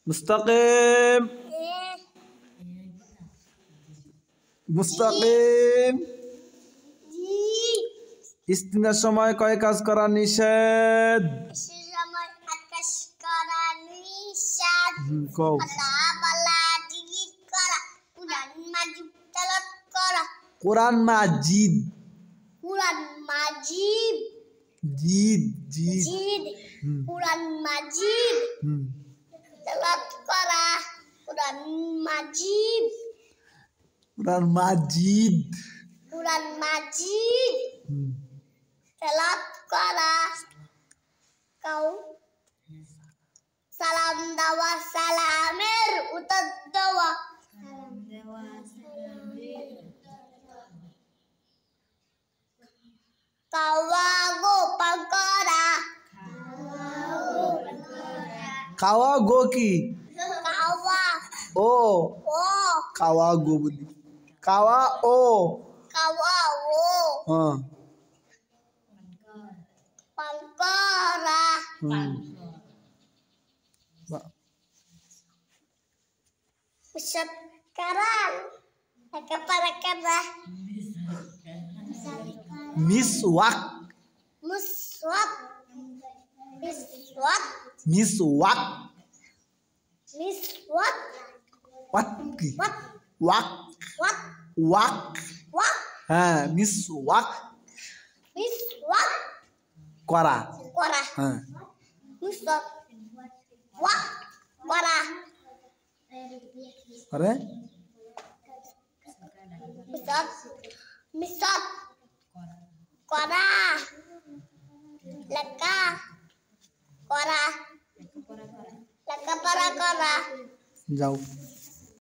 मुस्तकिम मुस्तकिम ইস্তিনার সময় কয় কাজ করা নিষেধ? কও। কোরআন মাজিদ জিদ জিদ কোরআন মাজিদ তেলাওয়াত করা কোরআন মাজিদ কোরআন মাজিদ কোরআন মাজিদ তেলাওয়াত করা কাউ সালাম দেওয়া সালামের উত্তর দেওয়া খাওয়া গোপান করা খাওয়া গো কি খাওয়া ও ও খাওয়া গো বলি খাওয়া ও খাওয়া ও হ্যাঁ পান করা Pusat karan para kara miswak muswak miswak miswak miswak wat ki wat wak wat wak wak হ্যাঁ miswak miswak করা kora হ্যাঁ miswak wak kora আরে miswak miswak kora leka kora leka para kora যাও